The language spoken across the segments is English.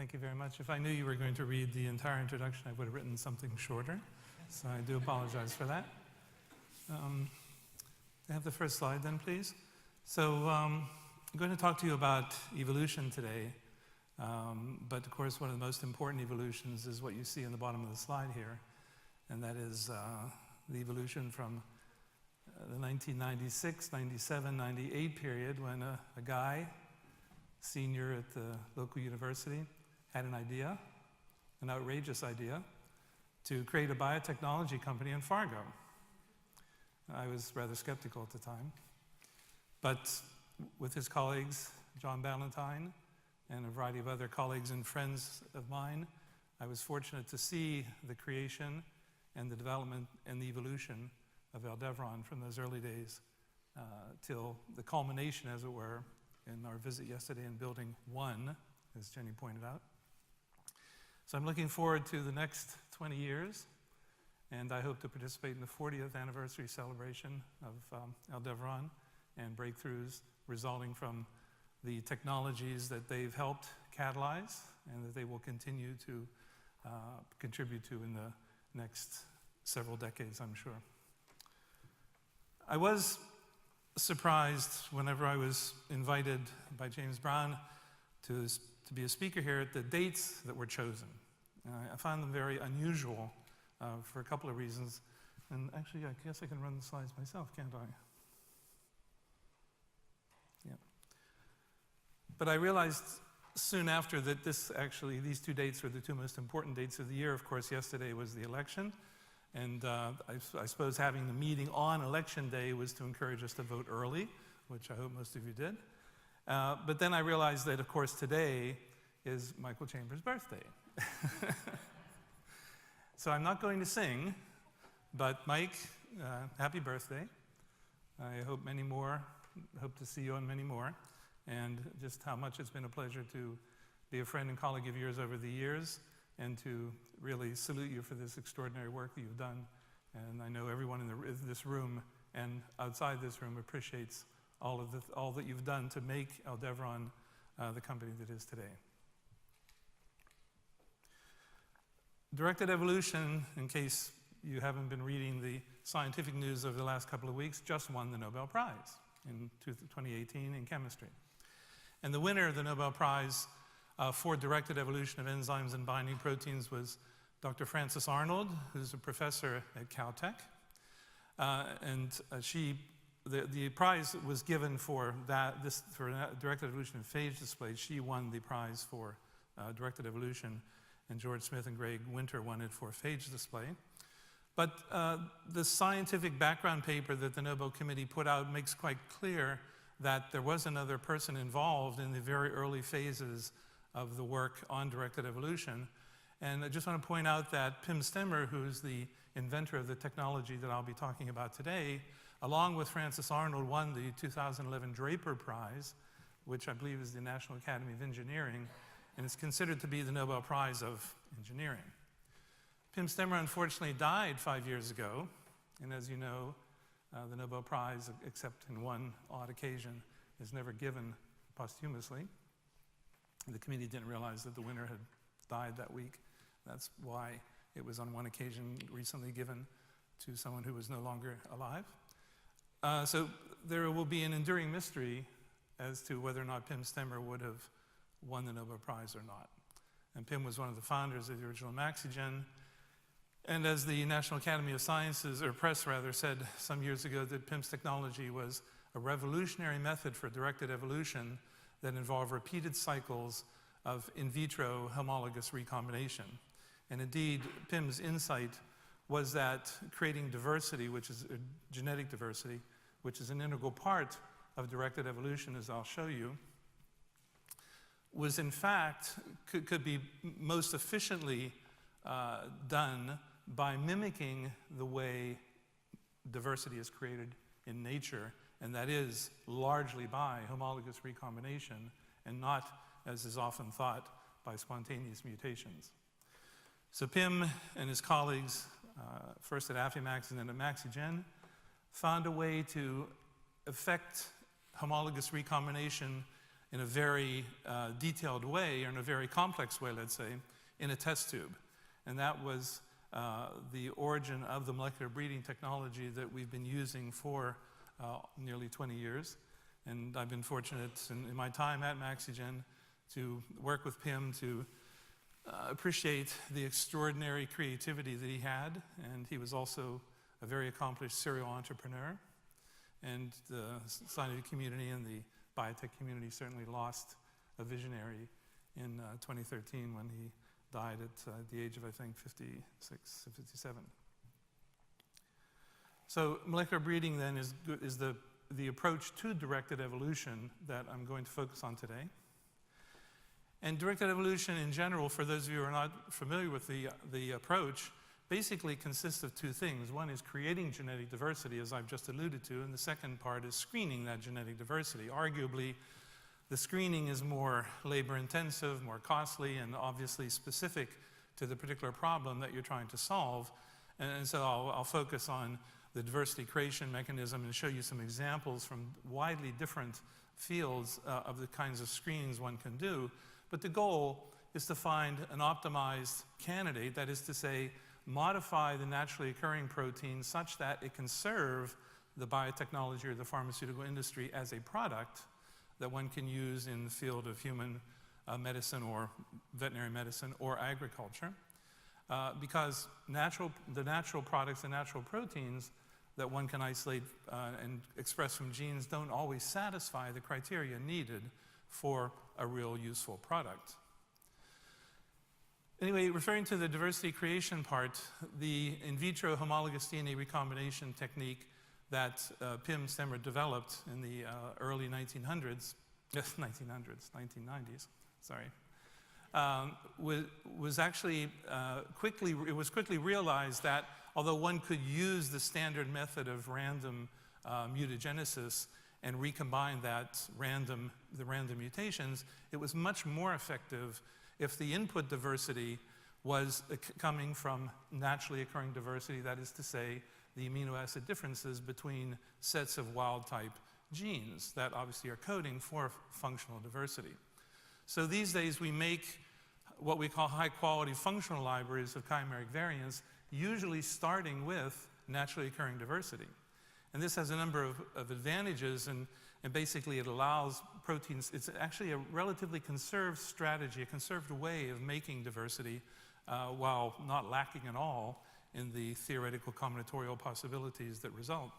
Thank you very much. If I knew you were going to read the entire introduction, I would have written something shorter. So I do apologize for that. Have the first slide then, please. So I'm going to talk to you about evolution today. But of course, one of the most important evolutions is what you see in the bottom of the slide here. And that is the evolution from the 1996, 97, 98 period when a guy, senior at the local university, had an idea, an outrageous idea, to create a biotechnology company in Fargo. I was rather skeptical at the time. But with his colleagues, John Ballantyne, and a variety of other colleagues and friends of mine, I was fortunate to see the creation and the development and the evolution of Aldevron from those early days till the culmination, as it were, in our visit yesterday in Building 1, as Jenny pointed out. So I'm looking forward to the next 20 years, and I hope to participate in the 40th anniversary celebration of Aldevron and breakthroughs resulting from the technologies that they've helped catalyze and that they will continue to contribute to in the next several decades, I'm sure. I was surprised whenever I was invited by James Brown to be a speaker here at the dates that were chosen. I found them very unusual for a couple of reasons. And actually, I guess I can run the slides myself, can't I? Yeah. But I realized soon after that these two dates were the two most important dates of the year. Of course, yesterday was the election. And I suppose having the meeting on election day was to encourage us to vote early, which I hope most of you did. But then I realized that, of course, today is Michael Chambers' birthday. So I'm not going to sing, but Mike, happy birthday. I hope many more, hope to see you on many more, and just how much it's been a pleasure to be a friend and colleague of yours over the years, and to really salute you for this extraordinary work that you've done. And I know everyone in this room and outside this room appreciates all that you've done to make Aldevron the company that is today. Directed evolution, in case you haven't been reading the scientific news over the last couple of weeks, just won the Nobel Prize in 2018 in chemistry. And the winner of the Nobel Prize for directed evolution of enzymes and binding proteins was Dr. Frances Arnold, who's a professor at Caltech. The prize was given for directed evolution of phage displays. She won the prize for directed evolution, and George Smith and Greg Winter won it for phage display. But the scientific background paper that the Nobel Committee put out makes quite clear that there was another person involved in the very early phases of the work on directed evolution. And I just want to point out that Pim Stemmer, who's the inventor of the technology that I'll be talking about today, along with Frances Arnold, won the 2011 Draper Prize, which I believe is the National Academy of Engineering, and it's considered to be the Nobel Prize of Engineering. Pim Stemmer unfortunately died 5 years ago, and as you know, the Nobel Prize, except in one odd occasion, is never given posthumously. The committee didn't realize that the winner had died that week. That's why it was on one occasion recently given to someone who was no longer alive. So there will be an enduring mystery as to whether or not Pim Stemmer would have won the Nobel Prize or not. And Pim was one of the founders of the original Maxygen. And as the National Academy of Sciences, or Press rather, said some years ago, that Pim's technology was a revolutionary method for directed evolution that involved repeated cycles of in vitro homologous recombination. And indeed, Pim's insight was that creating diversity, which is genetic diversity, which is an integral part of directed evolution, as I'll show you, was in fact, could be most efficiently done by mimicking the way diversity is created in nature, and that is largely by homologous recombination and not, as is often thought, by spontaneous mutations. So Pim and his colleagues, first at Affymax and then at Maxygen, found a way to effect homologous recombination in a very detailed way, or in a very complex way, let's say, in a test tube. And that was the origin of the molecular breeding technology that we've been using for nearly 20 years. And I've been fortunate in my time at Maxygen to work with Pim to appreciate the extraordinary creativity that he had. And he was also a very accomplished serial entrepreneur. And the scientific community and the biotech community certainly lost a visionary in 2013 when he died at the age of, I think, 56, 57. So molecular breeding then is the approach to directed evolution that I'm going to focus on today. And directed evolution in general, for those of you who are not familiar with the approach, basically consists of two things. One is creating genetic diversity, as I've just alluded to, and the second part is screening that genetic diversity. Arguably, the screening is more labor-intensive, more costly, and obviously specific to the particular problem that you're trying to solve. And so I'll focus on the diversity creation mechanism and show you some examples from widely different fields of the kinds of screens one can do. But the goal is to find an optimized candidate, that is to say, modify the naturally occurring protein such that it can serve the biotechnology or the pharmaceutical industry as a product that one can use in the field of human medicine or veterinary medicine or agriculture. Because the natural products, the natural proteins that one can isolate and express from genes don't always satisfy the criteria needed for a real useful product. Anyway, referring to the diversity creation part, the in vitro homologous DNA recombination technique that Pim Stemmer developed in the early 1900s, 1990s, sorry, was actually quickly realized that although one could use the standard method of random mutagenesis and recombine the random mutations, it was much more effective if the input diversity was coming from naturally occurring diversity, that is to say, the amino acid differences between sets of wild-type genes that obviously are coding for functional diversity. So these days we make what we call high-quality functional libraries of chimeric variants, usually starting with naturally occurring diversity. And this has a number of advantages, and basically it allows proteins, it's actually a relatively conserved strategy, a conserved way of making diversity while not lacking at all in the theoretical combinatorial possibilities that result.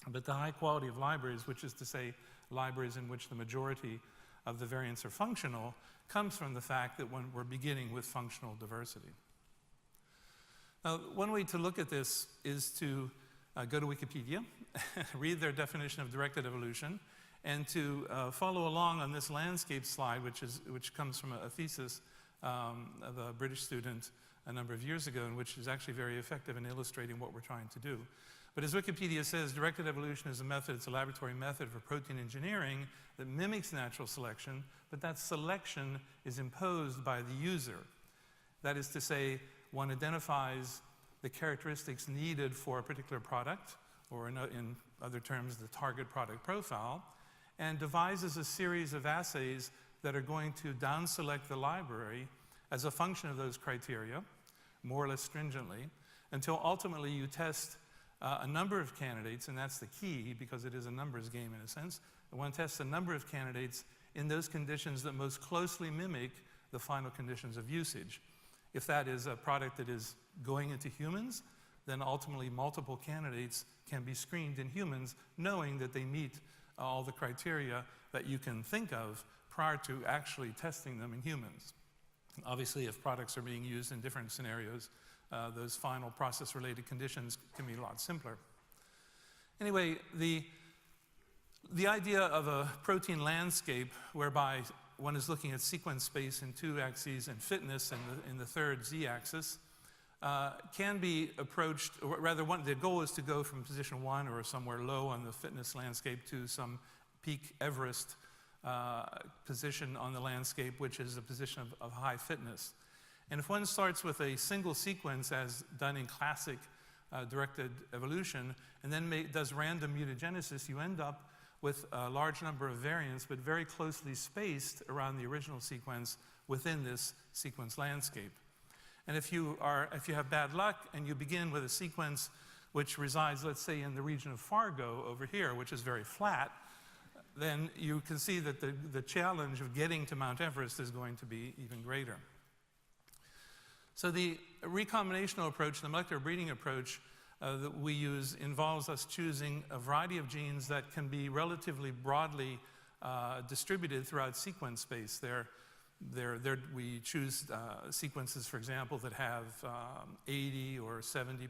But the high quality of libraries, which is to say libraries in which the majority of the variants are functional, comes from the fact that when we're beginning with functional diversity. Now, one way to look at this is to go to Wikipedia, read their definition of directed evolution, and to follow along on this landscape slide, which comes from a thesis of a British student a number of years ago, and which is actually very effective in illustrating what we're trying to do. But as Wikipedia says, directed evolution is a method, it's a laboratory method for protein engineering that mimics natural selection, but that selection is imposed by the user. That is to say, one identifies the characteristics needed for a particular product, or in other terms, the target product profile, and devises a series of assays that are going to down-select the library as a function of those criteria, more or less stringently, until ultimately you test a number of candidates, and that's the key because it is a numbers game in a sense. One tests a number of candidates in those conditions that most closely mimic the final conditions of usage. If that is a product that is going into humans, then ultimately multiple candidates can be screened in humans, knowing that they meet all the criteria that you can think of prior to actually testing them in humans. Obviously, if products are being used in different scenarios, those final process-related conditions can be a lot simpler. Anyway, the idea of a protein landscape whereby one is looking at sequence space in 2 axes and fitness in the third z-axis can be approached, or rather the goal is to go from position 1 or somewhere low on the fitness landscape to some peak Everest position on the landscape, which is a position of high fitness. And if one starts with a single sequence as done in classic directed evolution, and then does random mutagenesis, you end up with a large number of variants, but very closely spaced around the original sequence within this sequence landscape. And if you have bad luck and you begin with a sequence which resides, let's say, in the region of Fargo over here, which is very flat, then you can see that the challenge of getting to Mount Everest is going to be even greater. So the recombinational approach, the molecular breeding approach that we use involves us choosing a variety of genes that can be relatively broadly distributed throughout sequence space. We choose sequences, for example, that have 80 or 70%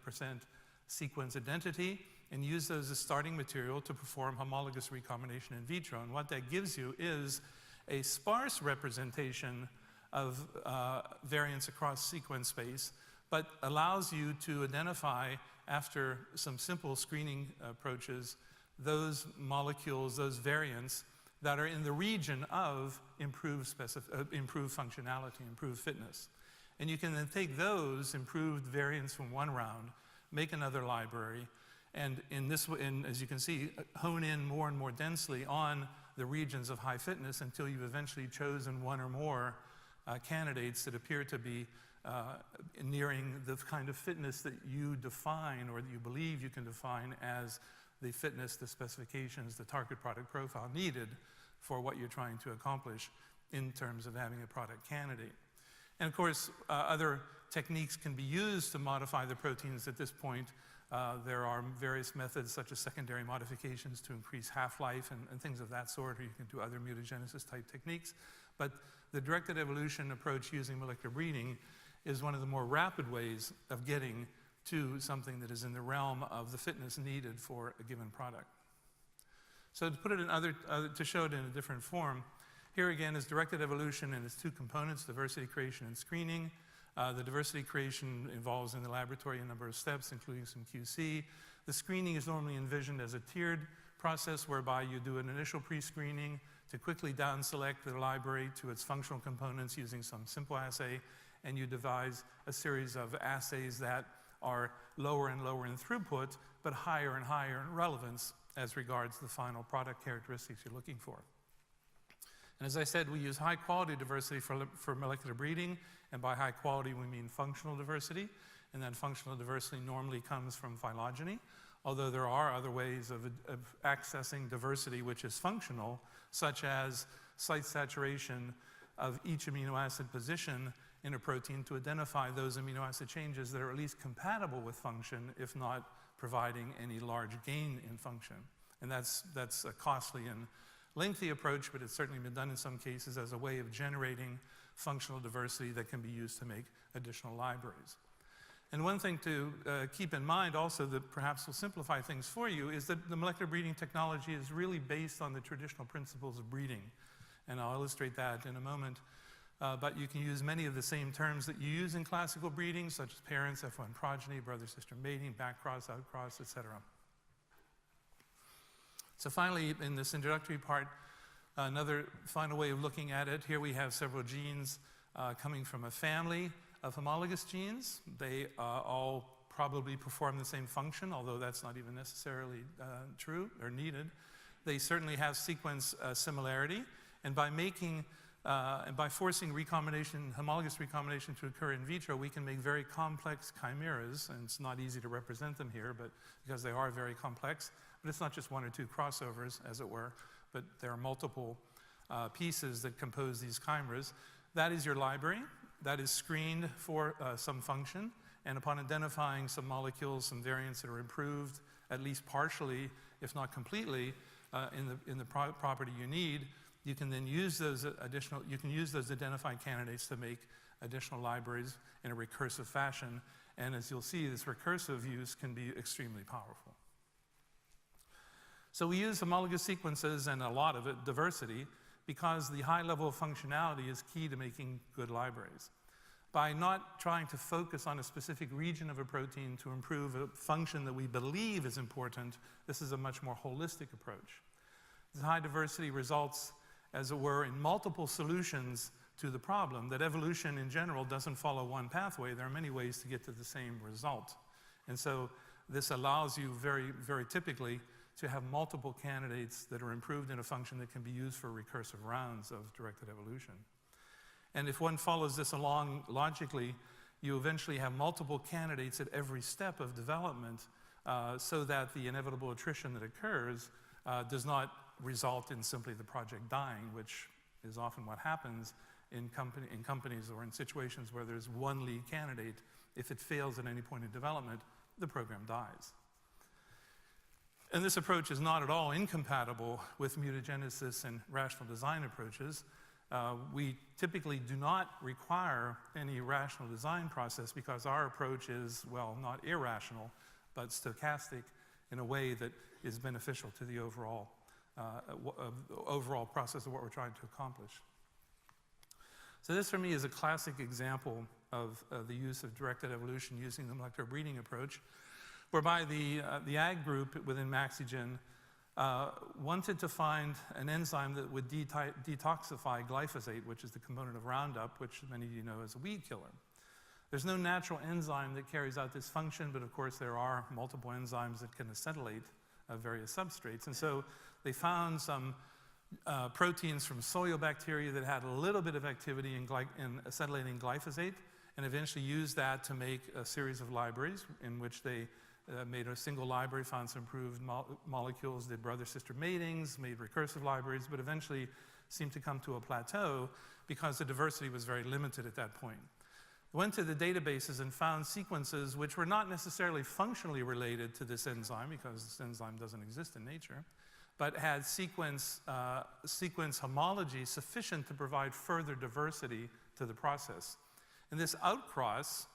sequence identity, and use those as starting material to perform homologous recombination in vitro. And what that gives you is a sparse representation of variants across sequence space, but allows you to identify, after some simple screening approaches, those molecules, those variants that are in the region of improved functionality, improved fitness. And you can then take those improved variants from one round, make another library, and as you can see, hone in more and more densely on the regions of high fitness until you've eventually chosen one or more candidates that appear to be nearing the kind of fitness that you define or that you believe you can define as the fitness, the specifications, the target product profile needed for what you're trying to accomplish in terms of having a product candidate. And of course, other techniques can be used to modify the proteins at this point. There are various methods such as secondary modifications to increase half-life and things of that sort, or you can do other mutagenesis type techniques. But the directed evolution approach using molecular breeding is one of the more rapid ways of getting to something that is in the realm of the fitness needed for a given product. So to put it in to show it in a different form, here again is directed evolution and its two components, diversity creation and screening. The diversity creation involves in the laboratory a number of steps, including some QC. The screening is normally envisioned as a tiered process whereby you do an initial pre-screening to quickly down-select the library to its functional components using some simple assay, and you devise a series of assays that are lower and lower in throughput, but higher and higher in relevance as regards the final product characteristics you're looking for. And as I said, we use high-quality diversity for molecular breeding, and by high quality we mean functional diversity, and then functional diversity normally comes from phylogeny, although there are other ways of accessing diversity which is functional, such as site saturation of each amino acid position in a protein to identify those amino acid changes that are at least compatible with function, if not providing any large gain in function. And that's a costly and lengthy approach, but it's certainly been done in some cases as a way of generating functional diversity that can be used to make additional libraries. And one thing to keep in mind also that perhaps will simplify things for you is that the molecular breeding technology is really based on the traditional principles of breeding. And I'll illustrate that in a moment. But you can use many of the same terms that you use in classical breeding, such as parents, F1 progeny, brother-sister mating, backcross, outcross, etc. So finally, in this introductory part, another final way of looking at it, here we have several genes coming from a family of homologous genes. They all probably perform the same function, although that's not even necessarily true or needed. They certainly have sequence similarity, and by forcing recombination, homologous recombination to occur in vitro, we can make very complex chimeras, and it's not easy to represent them here, but because they are very complex. But it's not just one or two crossovers, as it were, but there are multiple pieces that compose these chimeras. That is your library. That is screened for some function, and upon identifying some molecules, some variants that are improved, at least partially, if not completely, in the property you need, you can then use those identified candidates to make additional libraries in a recursive fashion. And as you'll see, this recursive use can be extremely powerful. So we use homologous sequences and a lot of it, diversity, because the high level of functionality is key to making good libraries. By not trying to focus on a specific region of a protein to improve a function that we believe is important, this is a much more holistic approach. The high diversity results, as it were, in multiple solutions to the problem, that evolution in general doesn't follow one pathway. There are many ways to get to the same result. And so this allows you very, very typically to have multiple candidates that are improved in a function that can be used for recursive rounds of directed evolution. And if one follows this along logically, you eventually have multiple candidates at every step of development so that the inevitable attrition that occurs does not result in simply the project dying, which is often what happens in companies or in situations where there's one lead candidate. If it fails at any point in development, the program dies. And this approach is not at all incompatible with mutagenesis and rational design approaches. We typically do not require any rational design process because our approach is, well, not irrational, but stochastic in a way that is beneficial to the overall process of what we're trying to accomplish. So this, for me, is a classic example of the use of directed evolution using the molecular breeding approach, whereby the ag group within Maxygen wanted to find an enzyme that would detoxify glyphosate, which is the component of Roundup, which many of you know as a weed killer. There's no natural enzyme that carries out this function, but of course there are multiple enzymes that can acetylate various substrates. And so they found some proteins from soil bacteria that had a little bit of activity in acetylating glyphosate, and eventually used that to make a series of libraries in which they made a single library, found some improved molecules, did brother-sister matings, made recursive libraries, but eventually seemed to come to a plateau because the diversity was very limited at that point. Went to the databases and found sequences which were not necessarily functionally related to this enzyme, because this enzyme doesn't exist in nature, but had sequence homology sufficient to provide further diversity to the process. And this outcross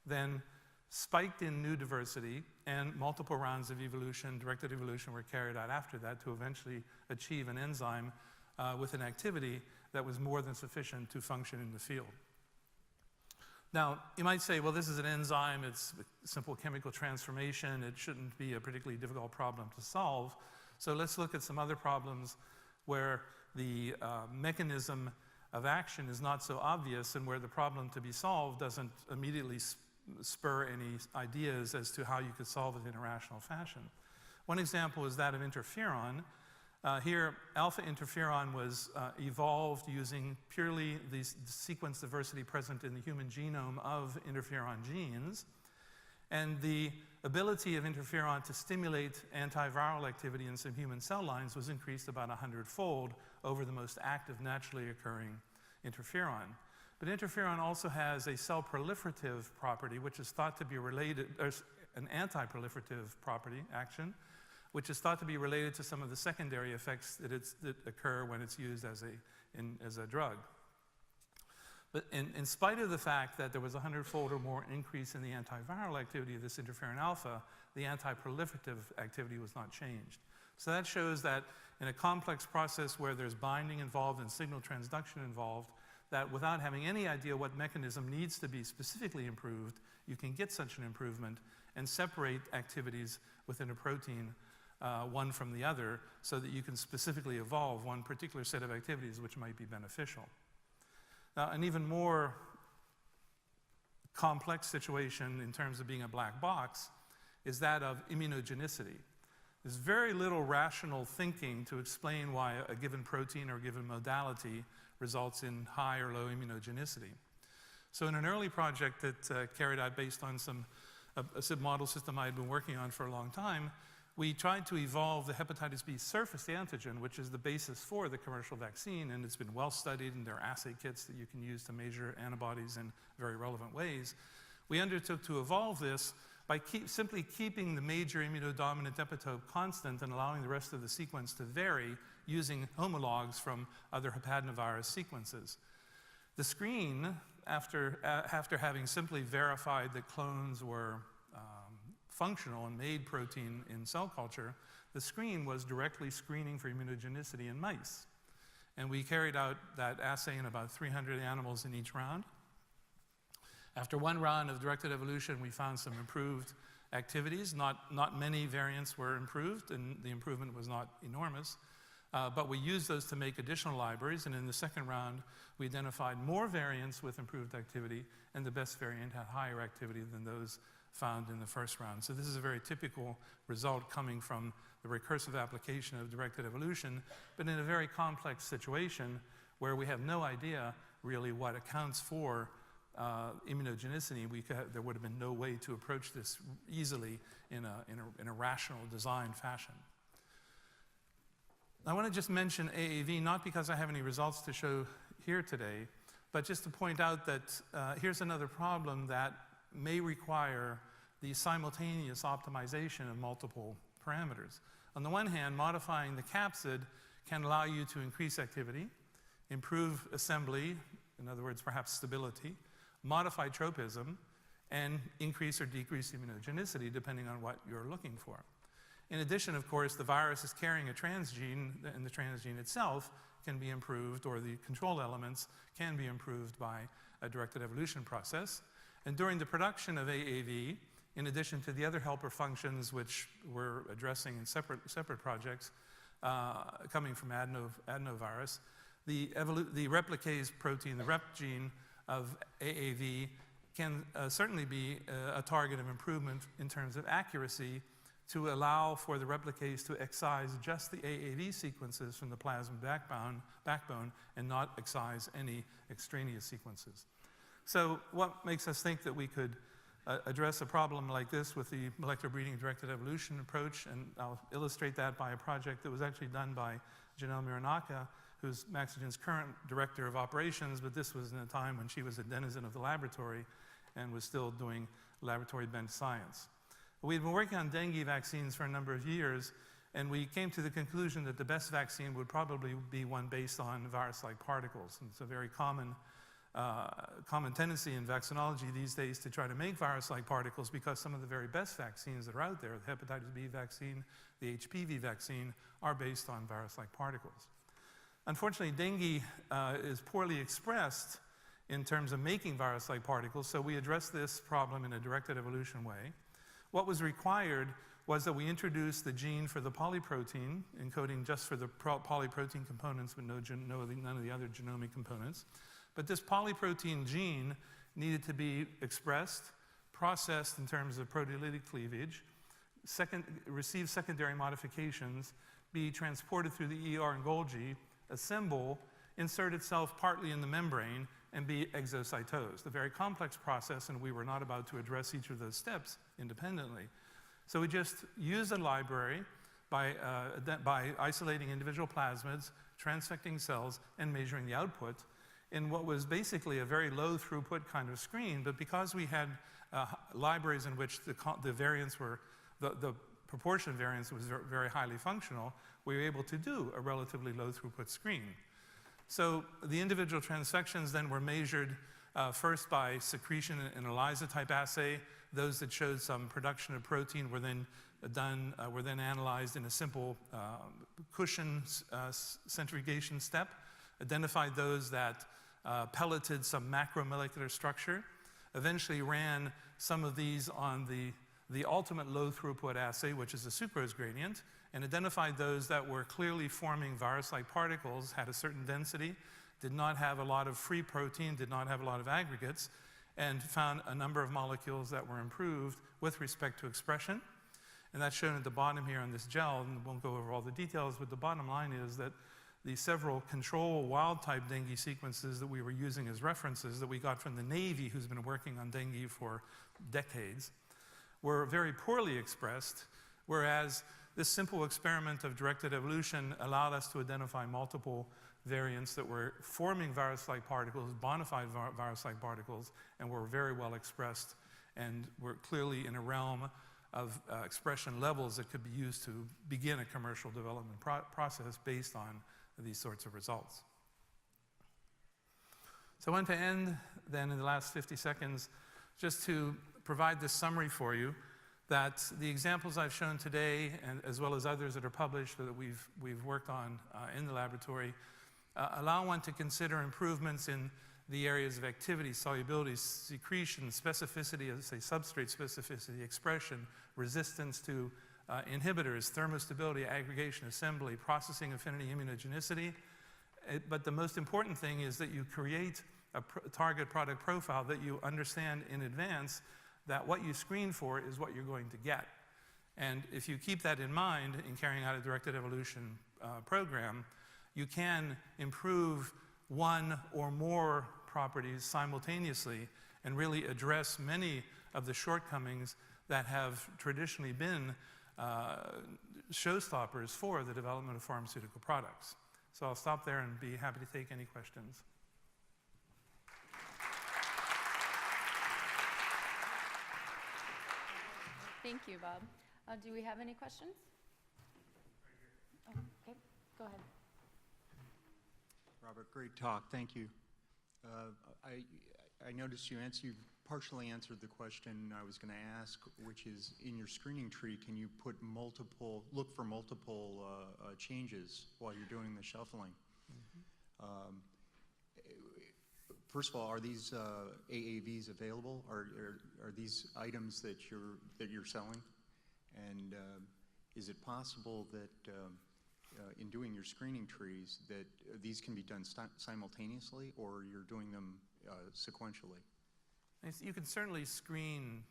then spiked in new diversity, and multiple rounds of evolution, directed evolution, were carried out after that to eventually achieve an enzyme with an activity that was more than sufficient to function in the field. Now, you might say, well, this is an enzyme, it's a simple chemical transformation, it shouldn't be a particularly difficult problem to solve. So let's look at some other problems where the mechanism of action is not so obvious and where the problem to be solved doesn't immediately spur any ideas as to how you could solve it in a rational fashion. One example is that of interferon. Here, alpha interferon was evolved using purely the sequence diversity present in the human genome of interferon genes. And the ability of interferon to stimulate antiviral activity in some human cell lines was increased about 100-fold over the most active naturally occurring interferon. But interferon also has a cell proliferative property, which is thought to be related, or an anti-proliferative property, action, which is thought to be related to some of the secondary effects that occur when it's used as a drug. But in spite of the fact that there was a 100-fold or more increase in the antiviral activity of this interferon alpha, the anti-proliferative activity was not changed. So that shows that in a complex process where there's binding involved and signal transduction involved, that without having any idea what mechanism needs to be specifically improved, you can get such an improvement and separate activities within a protein one from the other so that you can specifically evolve one particular set of activities which might be beneficial. Now, an even more complex situation in terms of being a black box is that of immunogenicity. There's very little rational thinking to explain why a given protein or a given modality results in high or low immunogenicity. So in an early project that carried out based on a model system I had been working on for a long time, we tried to evolve the hepatitis B surface antigen, which is the basis for the commercial vaccine, and it's been well studied, and there are assay kits that you can use to measure antibodies in very relevant ways. We undertook to evolve this by simply keeping the major immunodominant epitope constant and allowing the rest of the sequence to vary using homologs from other hepatinovirus sequences. The screen, after having simply verified that clones were functional and made protein in cell culture, the screen was directly screening for immunogenicity in mice. And we carried out that assay in about 300 animals in each round. After one round of directed evolution, we found some improved activities. Not many variants were improved, and the improvement was not enormous. But we used those to make additional libraries, and in the second round, we identified more variants with improved activity, and the best variant had higher activity than those found in the first round. So this is a very typical result coming from the recursive application of directed evolution, but in a very complex situation where we have no idea really what accounts for immunogenicity. There would have been no way to approach this easily in a rational design fashion. I want to just mention AAV, not because I have any results to show here today, but just to point out that here's another problem that may require the simultaneous optimization of multiple parameters. On the one hand, modifying the capsid can allow you to increase activity, improve assembly, in other words, perhaps stability, modify tropism, and increase or decrease immunogenicity depending on what you're looking for. In addition, of course, the virus is carrying a transgene, and the transgene itself can be improved, or the control elements can be improved by a directed evolution process. And during the production of AAV, in addition to the other helper functions which we're addressing in separate projects coming from adenovirus, the replicase protein, the rep gene of AAV, can certainly be a target of improvement in terms of accuracy to allow for the replicase to excise just the AAV sequences from the plasmid backbone and not excise any extraneous sequences. So what makes us think that we could address a problem like this with the molecular breeding directed evolution approach? And I'll illustrate that by a project that was actually done by Janelle Miranaka, who's Maxygen's current director of operations, but this was in a time when she was a denizen of the laboratory and was still doing laboratory bench science. We'd been working on dengue vaccines for a number of years, and we came to the conclusion that the best vaccine would probably be one based on virus-like particles. And it's a very common tendency in vaccinology these days to try to make virus-like particles, because some of the very best vaccines that are out there, the hepatitis B vaccine, the HPV vaccine, are based on virus-like particles. Unfortunately, dengue is poorly expressed in terms of making virus-like particles, so we addressed this problem in a directed evolution way. What was required was that we introduce the gene for the polyprotein, encoding just for the polyprotein components, but none of the other genomic components. But this polyprotein gene needed to be expressed, processed in terms of proteolytic cleavage, receive secondary modifications, be transported through the ER and Golgi, assemble, insert itself partly in the membrane, and be exocytosed. A very complex process, and we were not about to address each of those steps independently. So we just used a library by isolating individual plasmids, transfecting cells, and measuring the output in what was basically a very low throughput kind of screen. But because we had libraries in which the variants were, the proportion of variance was very highly functional, we were able to do a relatively low throughput screen. So the individual transfections then were measured first by secretion in an ELISA type assay. Those that showed some production of protein were then analyzed in a simple cushion centrifugation step, identified those that pelleted some macromolecular structure, eventually ran some of these on the ultimate low throughput assay, which is a sucrose gradient, and identified those that were clearly forming virus-like particles, had a certain density, did not have a lot of free protein, did not have a lot of aggregates, and found a number of molecules that were improved with respect to expression. And that's shown at the bottom here on this gel, and won't go over all the details, but the bottom line is that the several control wild-type dengue sequences that we were using as references that we got from the Navy, who's been working on dengue for decades, were very poorly expressed, whereas this simple experiment of directed evolution allowed us to identify multiple variants that were forming virus-like particles, bona fide virus-like particles, and were very well expressed and were clearly in a realm of expression levels that could be used to begin a commercial development process based on these sorts of results. So I want to end then in the last 50 seconds just to provide this summary for you, that the examples I've shown today, and as well as others that are published that we've worked on in the laboratory, allow one to consider improvements in the areas of activity, solubility, secretion, specificity, as I say, substrate specificity, expression, resistance to inhibitors, thermostability, aggregation, assembly, processing, affinity, immunogenicity. But the most important thing is that you create a target product profile that you understand in advance that what you screen for is what you're going to get. And if you keep that in mind in carrying out a directed evolution program, you can improve one or more properties simultaneously and really address many of the shortcomings that have traditionally been showstoppers for the development of pharmaceutical products. So I'll stop there and be happy to take any questions. Thank you, Bob. Do we have any questions? Oh, okay, go ahead. Robert, great talk. Thank you. I noticed you partially answered the question I was going to ask, which is in your screening tree, can you look for multiple changes while you're doing the shuffling? Mm-hmm. First of all, are these AAVs available? Are these items that you're selling? And is it possible that in doing your screening trees that these can be done simultaneously, or you're doing them sequentially? You can certainly screen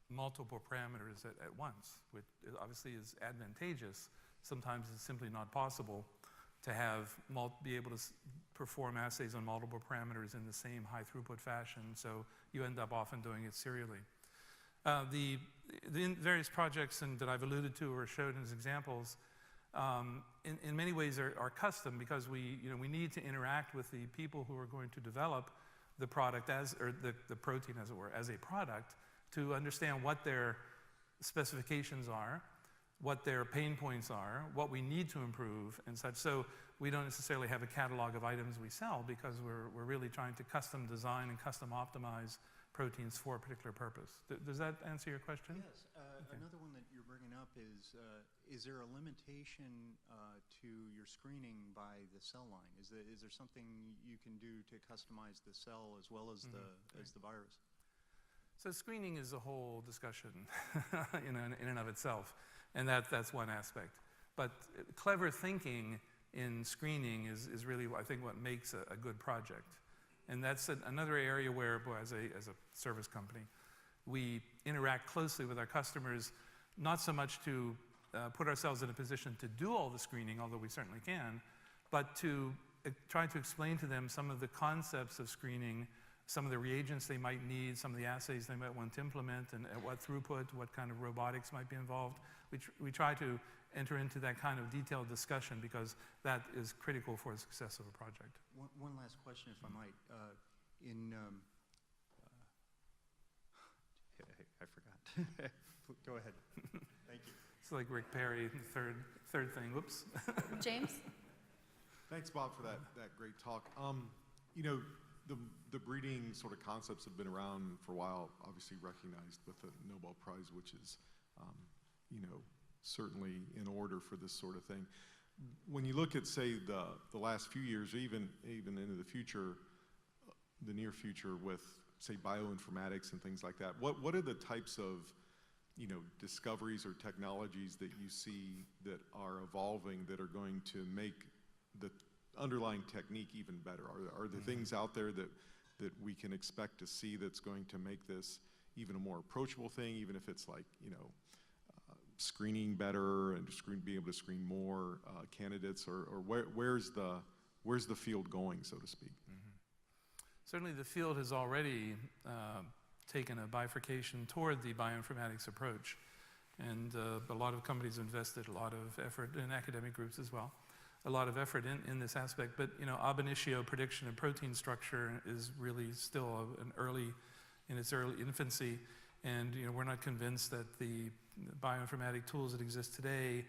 multiple parameters at once, which obviously is advantageous. Sometimes it's simply not possible to be able to perform assays on multiple parameters in the same high throughput fashion, so you end up often doing it serially. The various projects that I've alluded to or showed as examples in many ways are custom, because we need to interact with the people who are going to develop the product or the protein, as it were, as a product, to understand what their specifications are, what their pain points are, what we need to improve and such. So we don't necessarily have a catalog of items we sell, because we're really trying to custom design and custom optimize proteins for a particular purpose. Does that answer your question? Yes. Okay. Another one that you're bringing up is there a limitation to your screening by the cell line? Is there something you can do to customize the cell as well as the virus? So screening is a whole discussion in and of itself, and that's one aspect. But clever thinking in screening is really, I think, what makes a good project. And that's another area where, boy, as a service company, we interact closely with our customers, not so much to put ourselves in a position to do all the screening, although we certainly can, but to try to explain to them some of the concepts of screening, some of the reagents they might need, some of the assays they might want to implement, and at what throughput, what kind of robotics might be involved. We try to enter into that kind of detailed discussion, because that is critical for the success of a project. One last question, if I might. I forgot. Go ahead. Thank you. It's like Rick Perry, the third thing. Whoops. James? Thanks, Bob, for that great talk. The breeding sort of concepts have been around for a while, obviously recognized with the Nobel Prize, which is, certainly in order for this sort of thing. When you look at, say, the last few years, or even into the future, the near future, with, say, bioinformatics and things like that, what are the types of discoveries or technologies that you see that are evolving that are going to make the underlying technique even better? Are there things out there that we can expect to see that's going to make this even a more approachable thing, even if it's like, screening better and being able to screen more candidates, or where's the field going, so to speak? Mm-hmm. Certainly the field has already taken a bifurcation toward the bioinformatics approach, and a lot of companies invested a lot of effort, in academic groups as well, a lot of effort in this aspect. But ab initio prediction of protein structure is really still in its early infancy, and we're not convinced that the bioinformatic tools that exist today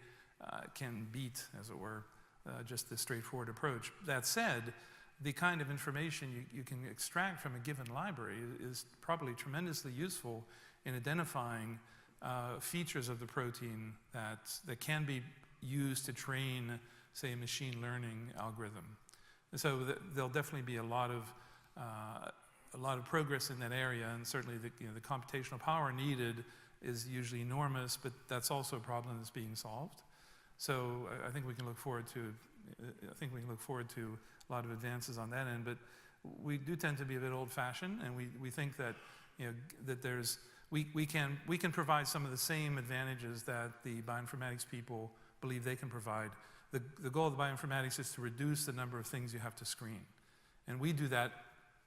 can beat, as it were, just this straightforward approach. That said, the kind of information you can extract from a given library is probably tremendously useful in identifying features of the protein that can be used to train, say, a machine learning algorithm. And so there'll definitely be a lot of progress in that area, and certainly the computational power needed is usually enormous, but that's also a problem that's being solved. So I think we can look forward to a lot of advances on that end. But we do tend to be a bit old-fashioned, and we think that that we can provide some of the same advantages that the bioinformatics people believe they can provide. The goal of the bioinformatics is to reduce the number of things you have to screen. And we do that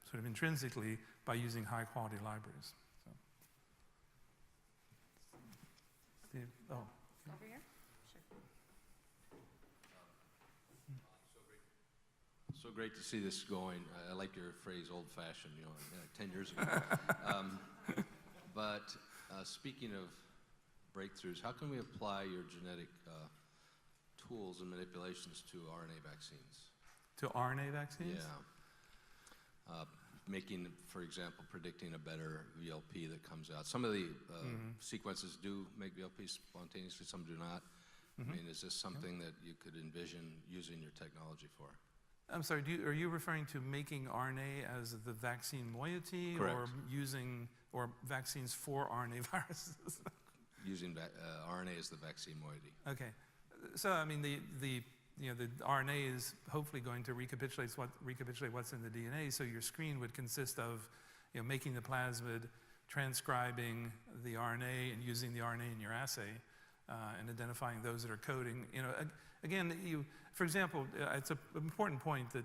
sort of intrinsically by using high-quality libraries. So. Steve, oh. Over here? Sure. So great to see this going. I like your phrase old-fashioned, 10 years ago. But speaking of breakthroughs, how can we apply your genetic tools and manipulations to RNA vaccines? To RNA vaccines? Yeah. Making, for example, predicting a better VLP that comes out. Some of the sequences do make VLP spontaneously, some do not. I mean, is this something that you could envision using your technology for? I'm sorry, are you referring to making RNA as the vaccine moiety? Correct. Or vaccines for RNA viruses? Using RNA as the vaccine moiety. Okay. So, I mean, the RNA is hopefully going to recapitulate what's in the DNA, so your screen would consist of making the plasmid, transcribing the RNA, and using the RNA in your assay, and identifying those that are coding. Again, for example, it's an important point that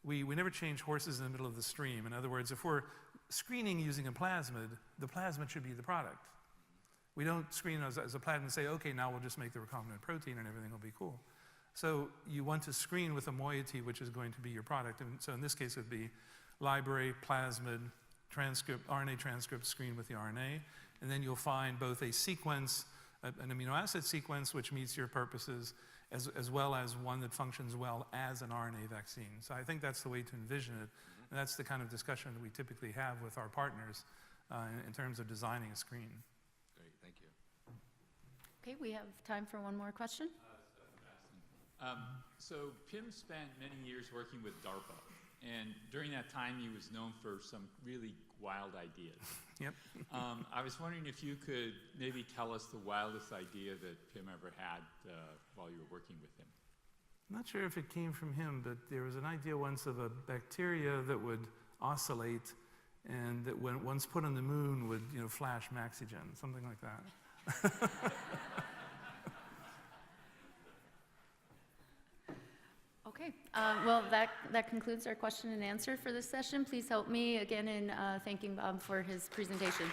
we never change horses in the middle of the stream. In other words, if we're screening using a plasmid, the plasmid should be the product. We don't screen as a plasmid and say, okay, now we'll just make the recombinant protein and everything will be cool. So you want to screen with a moiety, which is going to be your product. And so in this case, it would be library, plasmid, transcript, RNA transcript screened with the RNA. And then you'll find both a sequence, an amino acid sequence, which meets your purposes, as well as one that functions well as an RNA vaccine. So I think that's the way to envision it. And that's the kind of discussion that we typically have with our partners in terms of designing a screen. Great, thank you. Okay, we have time for one more question. So Pim spent many years working with DARPA, and during that time he was known for some really wild ideas. Yep. I was wondering if you could maybe tell us the wildest idea that Pim ever had while you were working with him. I'm not sure if it came from him, but there was an idea once of a bacteria that would oscillate and that when once put on the moon would flash Maxygen, something like that. Okay, well, that concludes our question and answer for this session. Please help me again in thanking Bob for his presentation.